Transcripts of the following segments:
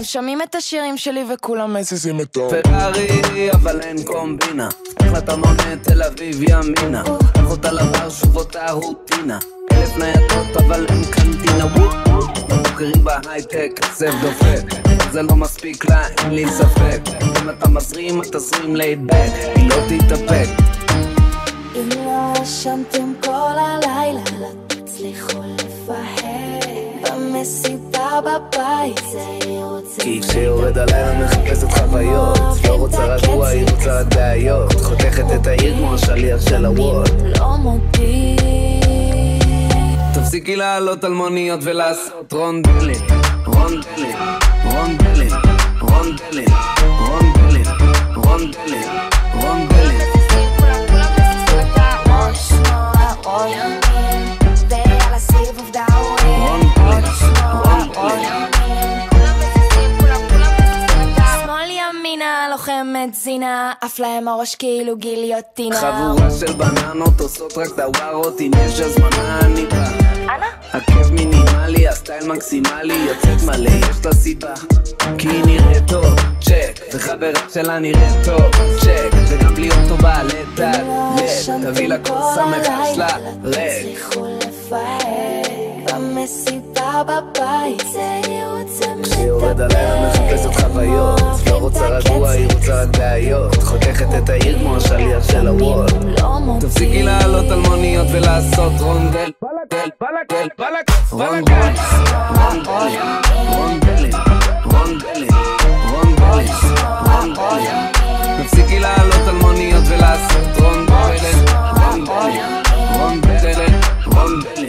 הם שומעים את השירים שלי וכולם מזיזים את טוב. פרארי אבל אין קומבינה, איך אתה מונה תל אביב ימינה, איך אותה לבר שוב אותה רוטינה, 1000 ניידות אבל אין קנטינה. בבוקרים בהייטק כסף דופק, זה לא מספיק לה אין לי ספק, אם אתה מזרים אתה זרים ליידבק, היא לא תתאפק. אם לא ישנתם כל הלילה לא תצליחו לפחד, במסיבה בבית זה ירוצה, כי כשיורד עליה מחפשת חוויות, לא רוצה רגוע היא רוצה רק בעיות, חותכת את העיר כמו השליח של הוולט. לא מודיע תפסיקי לעלות על מוניות ולעשות רונדלים, רונדלים, רונדלים, רונדלים, רונדלים, רונדלים, רונדלים. לוחמת זינה, אף להם הראש כאילו גיליוטינה. חבורה של בננות עושות רק דוורות, אם יש הזמנה אני בא. אנה? הכיף מינימלי, הסטייל מקסימלי, יוצאת מלא, יש לה סיבה, כי היא נראית טוב, צ'ק, וחברה שלה נראית טוב, צ'ק, וגם בלי אוטו בעלי תג, תביא לה כוס המחר שלה, ריק. במסיבה בבית זה ירוצה מדבר, כשיורד עליה מחפשת חוויות, לא רוצה רגוע היא רוצה רק בעיות, חותכת את העיר כמו השליח של הוולט. תפסיקי לעלות על מוניות ולעשות רונדל, רונדלים, רונדלים, רונדלים, רונדלים, רונדלים. תפסיקי לעלות על מוניות ולעשות רונדלים, רונדלים, רונדלים, רונדלים,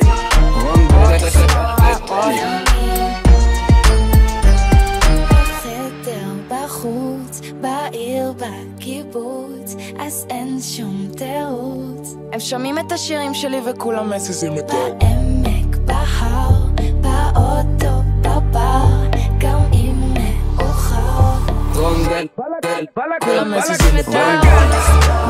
בחדר, בחוץ, בעיר, בקיבוץ, אז אין שום תירוץ. הם שומעים את השירים שלי וכולם מזיזים את טוב. בעמק, בהר, באוטו, בבר, גם אם מאוחר. רונדל, כולם מזיזים את טוב.